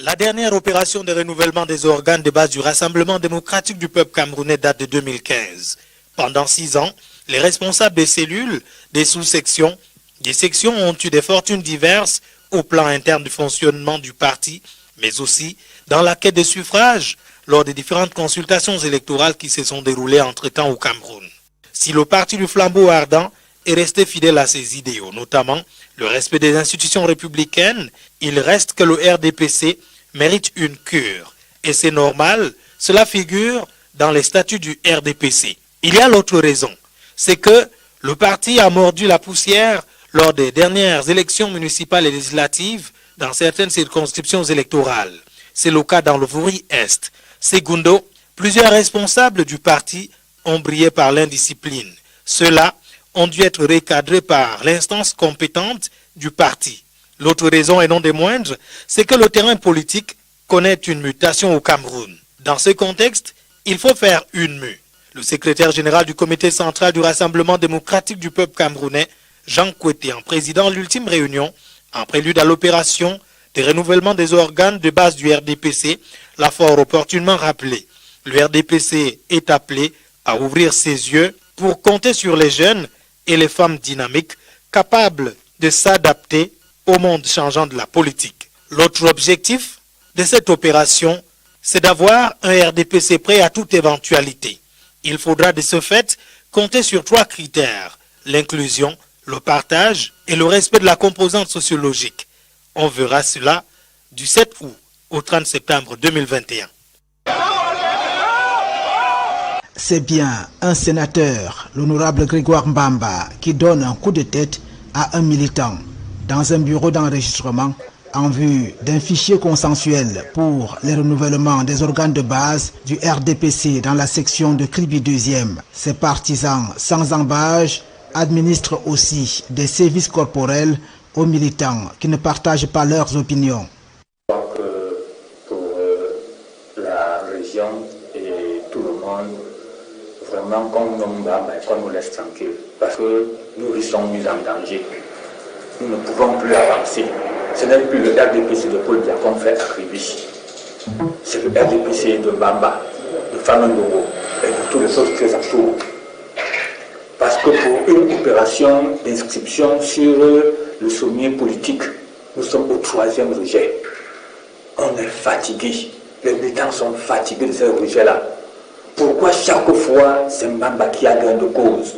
La dernière opération de renouvellement des organes de base du Rassemblement démocratique du peuple camerounais date de 2015. Pendant 6 ans, les responsables des cellules, des sous-sections, des sections ont eu des fortunes diverses au plan interne du fonctionnement du parti, mais aussi dans la quête des suffrages lors des différentes consultations électorales qui se sont déroulées entre-temps au Cameroun. Si le parti du flambeau ardent est resté fidèle à ses idéaux, notamment le respect des institutions républicaines, il reste que le RDPC mérite une cure. Et c'est normal, cela figure dans les statuts du RDPC. Il y a l'autre raison, c'est que le parti a mordu la poussière lors des dernières élections municipales et législatives dans certaines circonscriptions électorales. C'est le cas dans le Vouri-Est. Segundo, plusieurs responsables du parti ont brillé par l'indiscipline. Ceux-là ont dû être recadrés par l'instance compétente du parti. L'autre raison, et non des moindres, c'est que le terrain politique connaît une mutation au Cameroun. Dans ce contexte, il faut faire une mue. Le secrétaire général du comité central du Rassemblement démocratique du peuple camerounais, Jean Kouété, en présidant l'ultime réunion, en prélude à l'opération de renouvellement des organes de base du RDPC, l'a fort opportunément rappelé. Le RDPC est appelé à ouvrir ses yeux pour compter sur les jeunes et les femmes dynamiques capables de s'adapter au monde changeant de la politique. L'autre objectif de cette opération, c'est d'avoir un RDPC prêt à toute éventualité. Il faudra de ce fait compter sur 3 critères, l'inclusion, le partage et le respect de la composante sociologique. On verra cela du 7 août au 30 septembre 2021. C'est bien un sénateur, l'honorable Grégoire Mbamba, qui donne un coup de tête à un militant dans un bureau d'enregistrement en vue d'un fichier consensuel pour le renouvellement des organes de base du RDPC dans la section de Kribi 2e. Ces partisans sans embâche administrent aussi des services corporels aux militants qui ne partagent pas leurs opinions. Donc, pour la région et tout le monde, vraiment, qu'on nous laisse tranquille, parce que nous sommes mis en danger. Nous ne pouvons plus avancer. Ce n'est plus le RDPC de Paul Biya qu'on fait à Kribi. C'est le RDPC de Mbamba, de Famandongo et de tous les autres qui entourent. Parce que pour une opération d'inscription sur le sommet politique, nous sommes au 3e rejet. On est fatigué. Les militants sont fatigués de ce rejet-là. Pourquoi chaque fois c'est Mbamba qui a gain de cause?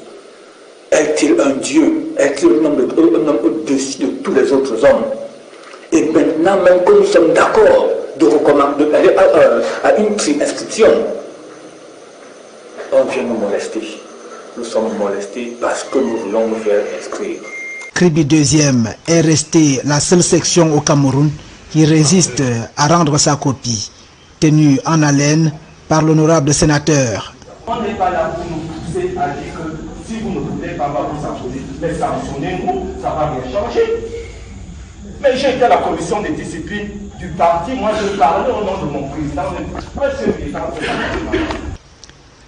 Est-il un dieu? Est-il un homme au-dessus de tous les autres hommes? Et maintenant, même que nous sommes d'accord d'aller à une inscription, on vient nous molester. Nous sommes molestés parce que nous voulons nous faire inscrire. Kribi 2e est resté la seule section au Cameroun qui résiste à rendre sa copie, tenue en haleine par l'honorable sénateur. On n'est pas là pour nous pousser à dire que si vous ne voulez pas vous sanctionner, mais sanctionnez-nous, ça va rien changer. Mais j'ai été à la commission de discipline du parti, moi je parlais au nom de mon président.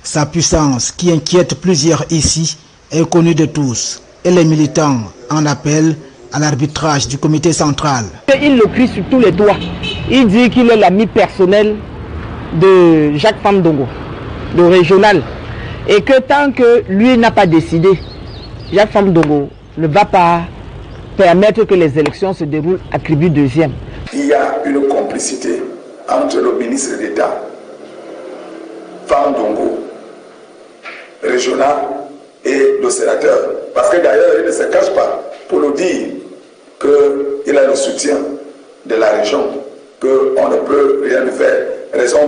Sa puissance, qui inquiète plusieurs ici, est connue de tous, et les militants en appellent à l'arbitrage du comité central. Il le crie sur tous les toits. Il dit qu'il est l'ami personnel de Jacques Famandongo, le régional, et que tant que lui n'a pas décidé, Jacques Famandongo ne va pas permettre que les élections se déroulent à Kribi 2e. Il y a une complicité entre le ministre d'État, Famandongo, régional, et le sénateur. Parce que d'ailleurs, il ne se cache pas pour nous dire qu'il a le soutien de la région, qu'on ne peut rien faire. Raison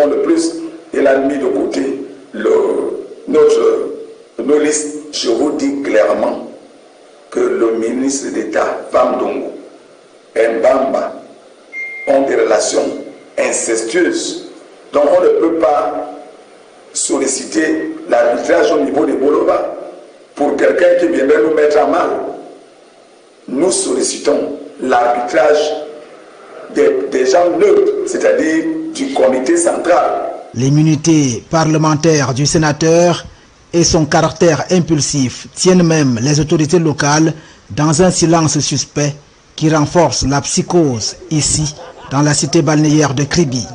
de plus, il a mis de côté nos listes. Je vous dis clairement que le ministre d'État, Famandongo, et Mbamba ont des relations incestueuses. Donc on ne peut pas solliciter l'arbitrage au niveau des Boloba pour quelqu'un qui viendrait nous mettre à mal. Nous sollicitons l'arbitrage des gens neutres, c'est-à-dire du comité central. L'immunité parlementaire du sénateur et son caractère impulsif tiennent même les autorités locales dans un silence suspect qui renforce la psychose ici dans la cité balnéaire de Kribi.